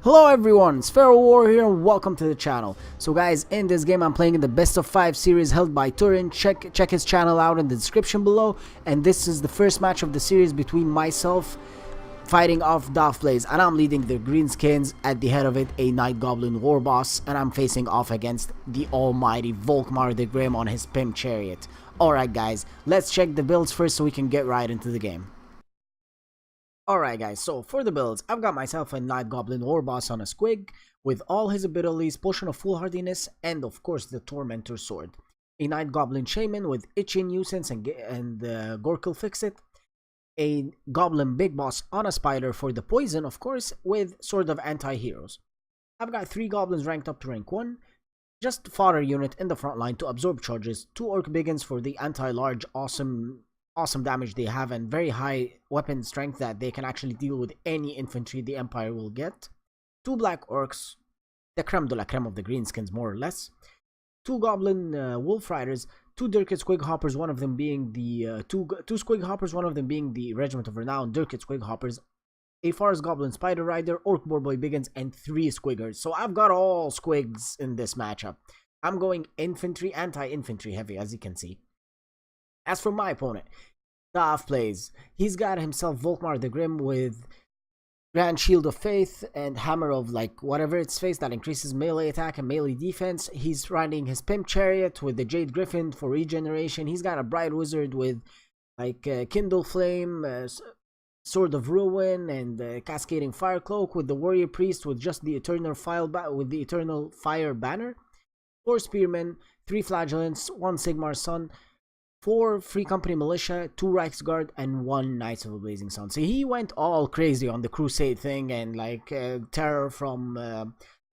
Hello everyone, it's PharaohOWar here and welcome to the channel. So guys, in this game I'm playing in the best of 5 series held by Turin. Check his channel out in the description below. And this is the first match of the series between myself fighting off Dahvplays, and I'm leading the Greenskins, at the head of it a Night Goblin war boss, and I'm facing off against the almighty Volkmar the Grim on his pimp chariot. Alright guys, let's check the builds first so we can get right into the game. Alright guys, so for the builds, I've got myself a Night Goblin Warboss on a Squig, with all his abilities, Potion of Foolhardiness, and of course the Tormentor Sword. A Night Goblin Shaman with Itchy Nuisance and Gorkil Fixit. A Goblin Big Boss on a Spider for the Poison, of course, with Sword of Anti-Heroes. I've got 3 Goblins ranked up to rank 1, just fodder unit in the front line to absorb charges, 2 Orc Biggins for the anti-large awesome damage they have and very high weapon strength that they can actually deal with any infantry the Empire will get. 2 Black Orcs, the creme de la creme of the Greenskins more or less. 2 Goblin Wolf Riders, 2 Dirkit Squig Hoppers, one of them being the two Squig Hoppers, one of them being the Regiment of Renown Dirkit Squig Hoppers. A Forest Goblin Spider Rider, Orc Boarboy Biggins, and 3 Squiggers. So I've got all Squigs in this matchup. I'm going infantry, anti-infantry heavy, as you can see. As for my opponent, Dahvplays, he's got himself Volkmar the Grim with Grand Shield of Faith and Hammer of like whatever its face that increases melee attack and melee defense. He's riding his Pimp Chariot with the Jade Griffin for regeneration. He's got a Bright Wizard with like Kindle Flame, Sword of Ruin, and Cascading Fire Cloak, with the Warrior Priest with just the Eternal Fire Banner. 4 Spearmen, 3 Flagellants, 1 Sigmar Sun, 4 Free Company Militia, 2 Reichsguard, and 1 Knights of the Blazing Sun. So he went all crazy on the Crusade thing and like terror from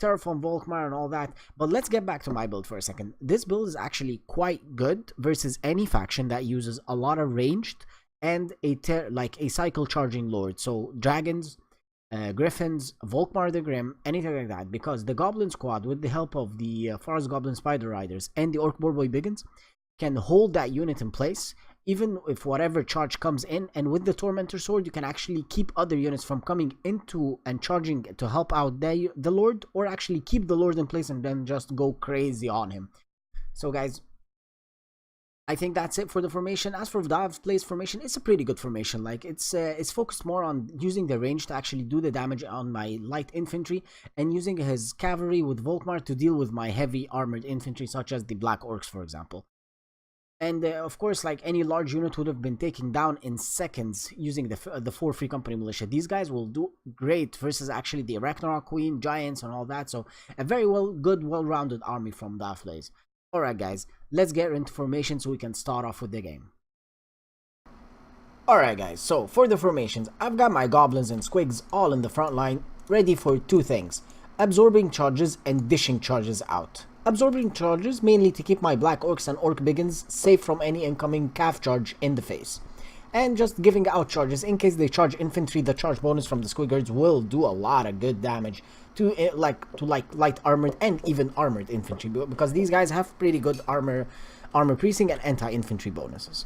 Volkmar and all that. But let's get back to my build for a second. This build is actually quite good versus any faction that uses a lot of ranged and a cycle charging lord. So dragons, Griffins, Volkmar the Grim, anything like that, because the Goblin Squad, with the help of the Forest Goblin Spider Riders and the Orc Boarboy Biggins, can hold that unit in place even if whatever charge comes in. And with the Tormentor Sword, you can actually keep other units from coming into and charging to help out the Lord, or actually keep the Lord in place and then just go crazy on him. So guys, I think that's it for the formation. As for Dahvplays formation, it's a pretty good formation. Like it's focused more on using the range to actually do the damage on my light infantry, and using his cavalry with Volkmar to deal with my heavy armored infantry, such as the Black Orcs, for example. And of course, like any large unit would have been taken down in seconds using the 4 Free Company Militia. These guys will do great versus actually the Ragnarok Queen, Giants, and all that. So a very well-rounded army from Dahvplays. Alright guys, let's get into formation so we can start off with the game. Alright guys, so for the formations, I've got my Goblins and Squigs all in the front line, ready for 2 things: absorbing charges and dishing charges out. Absorbing charges mainly to keep my Black Orcs and Orc Biggins safe from any incoming calf charge in the face. And just giving out charges in case they charge infantry. The charge bonus from the Squiggers will do a lot of good damage to light armored and even armored infantry, because these guys have pretty good armor piercing and anti-infantry bonuses.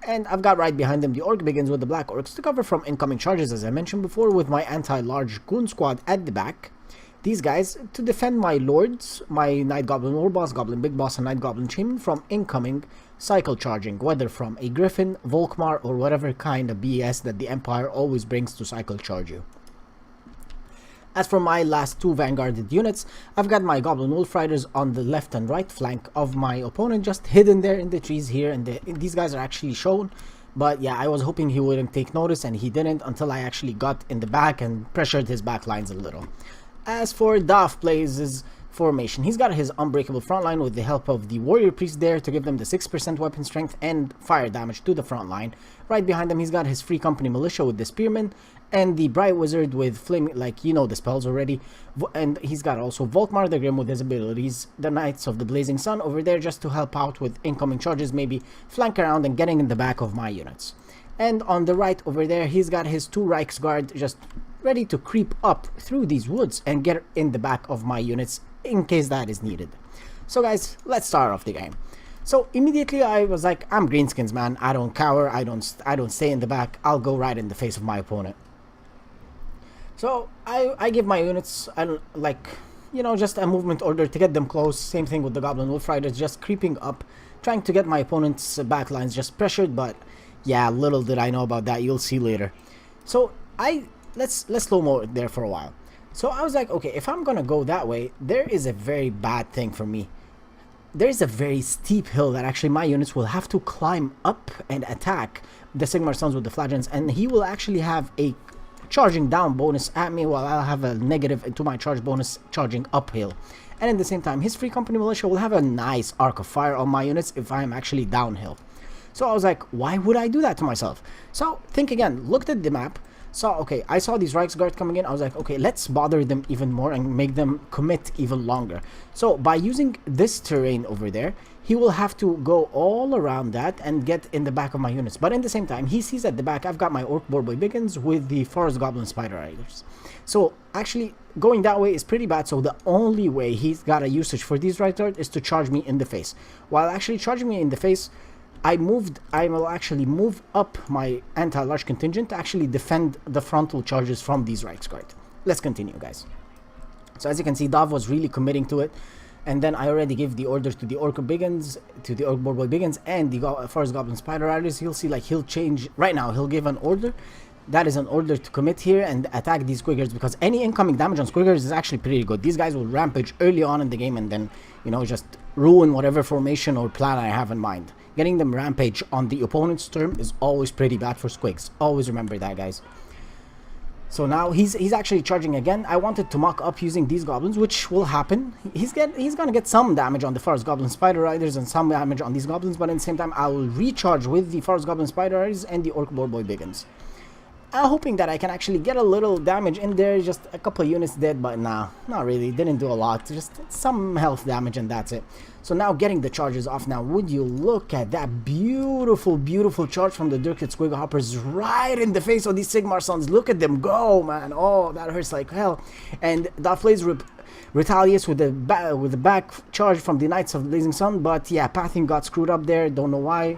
And I've got right behind them the Orc Biggins with the Black Orcs to cover from incoming charges, as I mentioned before, with my anti-large Goon Squad at the back. These guys to defend my lords, my Night Goblin Warboss, Goblin Big Boss, and Night Goblin Shaman from incoming cycle charging, whether from a Griffin, Volkmar, or whatever kind of BS that the Empire always brings to cycle charge you. As for my last 2 vanguarded units, I've got my Goblin Wolf Riders on the left and right flank of my opponent, just hidden there in the trees here, and these guys are actually shown. But yeah, I was hoping he wouldn't take notice, and he didn't until I actually got in the back and pressured his back lines a little. As for Dahvplays' formation, he's got his unbreakable front line with the help of the Warrior Priest there to give them the 6% weapon strength and fire damage to the front line. Right behind him, he's got his Free Company Militia with the Spearmen and the Bright Wizard with Flame, like you know the spells already. And he's got also Volkmar the Grim with his abilities, the Knights of the Blazing Sun over there just to help out with incoming charges, maybe flank around and getting in the back of my units. And on the right over there, he's got his 2 Reichsguard just ready to creep up through these woods and get in the back of my units in case that is needed. So guys, let's start off the game. So immediately I was like, I'm Greenskins, man. I don't cower, I don't stay in the back. I'll go right in the face of my opponent. So I give my units like, you know, just a movement order to get them close. Same thing with the Goblin Wolf Riders, just creeping up, trying to get my opponent's back lines just pressured. But yeah, little did I know about that. You'll see later. So let's slow-mo there for a while. So I was like, okay, if I'm gonna go that way, there is a very bad thing for me. There's a very steep hill that actually my units will have to climb up and attack the Sigmar Sons with the Flagellants, and he will actually have a charging down bonus at me, while I'll have a negative into my charge bonus charging uphill. And at the same time, his Free Company Militia will have a nice arc of fire on my units if I'm actually downhill. So I was like, why would I do that to myself? So think again, looked at the map, saw, okay, I saw these Reichsguard coming in. I was like, okay, let's bother them even more and make them commit even longer. So by using this terrain over there, he will have to go all around that and get in the back of my units. But in the same time, he sees at the back, I've got my Orc Boarboy Biggins with the Forest Goblin Spider Riders. So actually, going that way is pretty bad. So the only way he's got a usage for these Reichsguard is to charge me in the face. While actually charging me in the face, I will actually move up my anti-large contingent to actually defend the frontal charges from these Reichsguard. Let's continue, guys. So as you can see, Dav was really committing to it. And then I already gave the orders to the Orc Biggins, to the Orc Boarboy Biggins, and the Forest Goblin Spider Riders. You'll see, like, he'll change right now. He'll give an order. That is an order to commit here and attack these Squiggers, because any incoming damage on Squiggers is actually pretty good. These guys will rampage early on in the game and then, you know, just ruin whatever formation or plan I have in mind. Getting them rampage on the opponent's turn is always pretty bad for Squigs. Always remember that, guys. So now he's actually charging again. I wanted to mock up using these goblins, which will happen. He's gonna get some damage on the Forest Goblin Spider Riders and some damage on these goblins, but at the same time I will recharge with the Forest Goblin Spider Riders and the Orc Boarboy Biggins. Hoping that I can actually get a little damage in there, just a couple of units dead, but nah, not really, didn't do a lot, just some health damage and that's it. So now getting the charges off. Now would you look at that beautiful charge from the Dirkit Squig Hoppers right in the face of these Sigmar Sons. Look at them go, man. Oh, that hurts like hell. And Dahvplays retaliates with the back charge from the Knights of the Blazing Sun, but yeah, pathing got screwed up there, don't know why.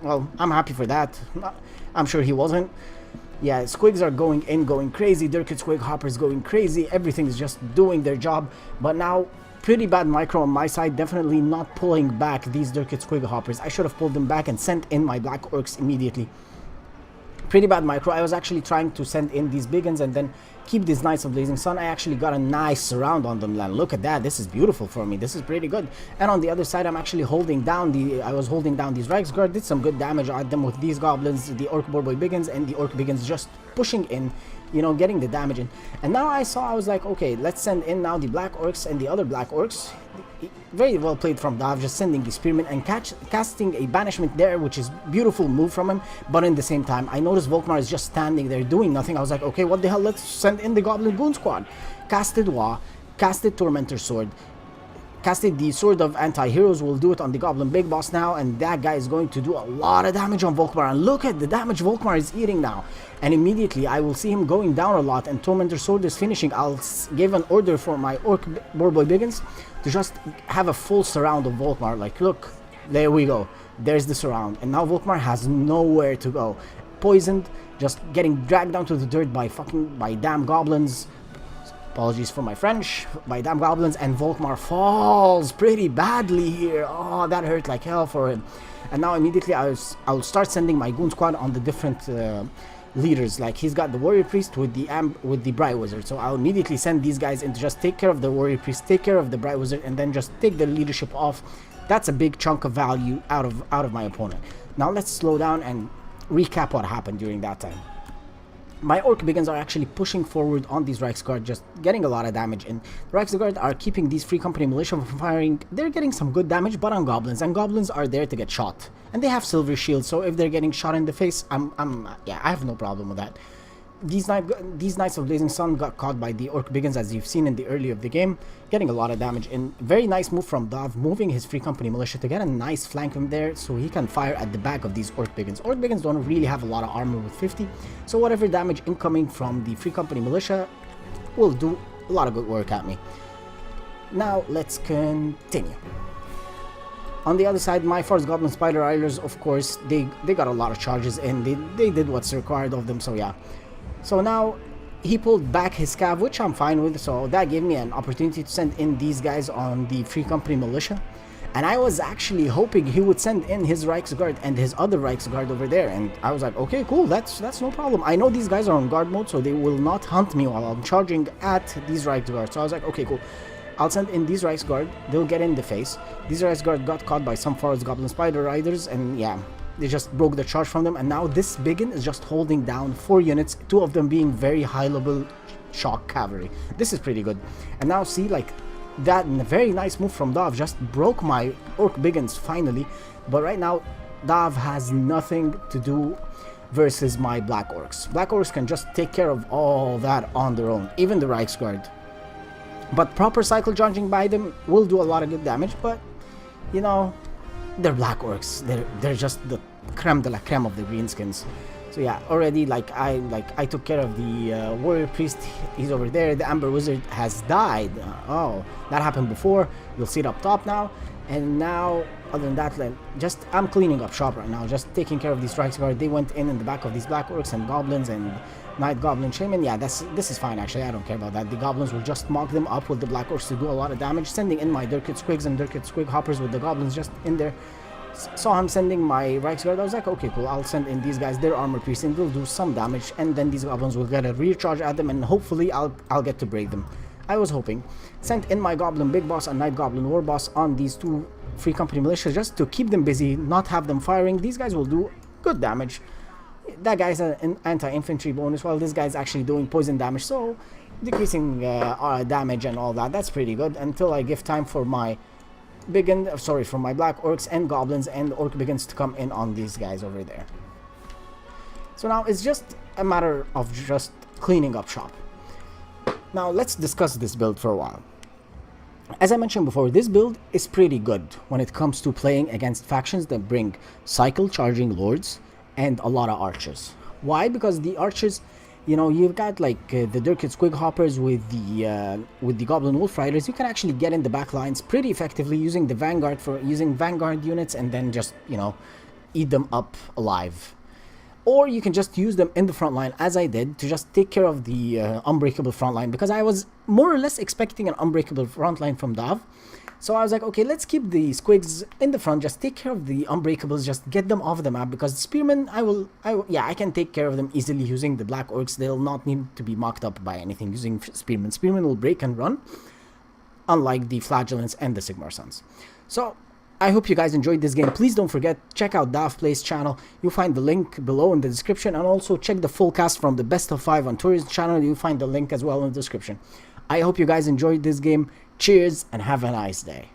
Well, I'm happy for that. I'm sure he wasn't. Yeah, Squigs are going in, going crazy. Dirkit Squig Hoppers going crazy. Everything is just doing their job. But now, pretty bad micro on my side. Definitely not pulling back these Dirkit Squig Hoppers. I should have pulled them back and sent in my Black Orcs immediately. Pretty bad micro. I was actually trying to send in these Biggins and then keep these Knights of Blazing Sun. I actually got a nice surround on them. Look at that. This is beautiful for me. This is pretty good. And on the other side, I'm actually holding down I was holding down these Reichsguard. Did some good damage at them with these goblins, the Orc Boarboy Biggins and the Orc Biggins just pushing in, you know, getting the damage in. And now I was like, okay, let's send in now the Black Orcs and the other Black Orcs. Very well played from Dav, just sending the Spearman and casting a banishment there, which is beautiful move from him. But in the same time, I noticed Volkmar is just standing there doing nothing. I was like, okay, what the hell, let's send in the Goblin Goon Squad. Casted Wa, casted Tormentor Sword, casted the Sword of Anti-Heroes. Will do it on the Goblin Big Boss now, and that guy is going to do a lot of damage on Volkmar. And look at the damage Volkmar is eating now. And immediately I will see him going down a lot, and Tormentor Sword is finishing. I'll give an order for my Orc Boarboy Biggins to just have a full surround of Volkmar. Like, look, there we go. There's the surround. And now Volkmar has nowhere to go. Poisoned, just getting dragged down to the dirt by damn goblins. Apologies for my French. By damn goblins, and Volkmar falls pretty badly here. Oh, that hurt like hell for him. And now immediately I'll start sending my Goon Squad on the different leaders. Like, he's got the Warrior Priest with the Bright Wizard, so I'll immediately send these guys in to just take care of the Warrior Priest, take care of the Bright Wizard, and then just take the leadership off. That's a big chunk of value out of my opponent. Now let's slow down and recap what happened during that time. My Orc Biggins are actually pushing forward on these Reichsguard, just getting a lot of damage, and the Reichsguard are keeping these Free Company Militia from firing. They're getting some good damage, but on goblins, and goblins are there to get shot, and they have silver shields, so if they're getting shot in the face, yeah, I have no problem with that. These Knights of Blazing Sun got caught by the Orc Biggins, as you've seen in the early of the game, getting a lot of damage. And very nice move from Dav, moving his Free Company Militia to get a nice flank from there, so he can fire at the back of these Orc Biggins. Orc Biggins don't really have a lot of armor with 50, so whatever damage incoming from the Free Company Militia will do a lot of good work at me. Now let's continue. On the other side, my Forest Goblin Spider Riders, of course, they got a lot of charges, and they did what's required of them, so yeah. So now, he pulled back his cav, which I'm fine with, so that gave me an opportunity to send in these guys on the Free Company Militia. And I was actually hoping he would send in his Reichsguard and his other Reichsguard over there, and I was like, okay, cool, that's no problem. I know these guys are on guard mode, so they will not hunt me while I'm charging at these Reichsguard. So I was like, okay, cool, I'll send in these Reichsguard, they'll get in the face. These Reichsguard got caught by some Forest Goblin Spider Riders, and yeah, they just broke the charge from them, and now this Biggin is just holding down 4 units, 2 of them being very high level shock cavalry. This is pretty good. And now see, like, that very nice move from Dav just broke my Orc Biggins finally, but right now Dav has nothing to do versus my Black Orcs. Black Orcs can just take care of all that on their own, even the Reichsguard. But proper cycle charging by them will do a lot of good damage, but you know, they're Black Orcs. They're just the creme de la creme of the greenskins. So yeah, already I took care of the Warrior Priest. He's over there. The Amber Wizard has died. Oh, that happened before. You'll see it up top now. And now, other than that, just I'm cleaning up shop right now, just taking care of these Reichsguard. They went in the back of these Black Orcs and Goblins and Night Goblin Shaman. Yeah, this is fine actually. I don't care about that. The Goblins will just mock them up with the Black Orcs to do a lot of damage. Sending in my Dirkit Squigs and Dirkit Squig Hoppers with the Goblins just in there. Saw him sending my Reichsguard. I was like, okay, cool, I'll send in these guys. Their Armor Priest and they'll do some damage, and then these Goblins will get a recharge at them, and hopefully I'll get to break them. I was hoping. Sent in my Goblin Big Boss and Night Goblin War Boss on these 2 Free Company Militias just to keep them busy, not have them firing. These guys will do good damage. That guy's an anti-infantry bonus, while this guy's actually doing poison damage, so decreasing damage and all that. That's pretty good until I give time for my for my Black Orcs and Goblins and Orc Biggins to come in on these guys over there. So now it's just a matter of just cleaning up shop. Now let's discuss this build for a while. As I mentioned before, this build is pretty good when it comes to playing against factions that bring cycle charging lords and a lot of archers. Why? Because the archers, you know, you've got like the Dirkit Squig Hoppers with the Goblin Wolf Riders. You can actually get in the back lines pretty effectively using the Vanguard Vanguard units, and then just, you know, eat them up alive. Or you can just use them in the front line, as I did, to just take care of the unbreakable front line, because I was more or less expecting an unbreakable front line from Dav. So I was like, okay, let's keep the Squigs in the front, just take care of the Unbreakables, just get them off the map, because the Spearmen, I can take care of them easily using the Black Orcs. They'll not need to be mocked up by anything using Spearmen. Spearmen will break and run, unlike the Flagellants and the Sigmar Sons. So I hope you guys enjoyed this game. Please don't forget, check out Dahvplays channel. You'll find the link below in the description, and also check the full cast from the Best of 5 on Turin's channel. You'll find the link as well in the description. I hope you guys enjoyed this game. Cheers and have a nice day.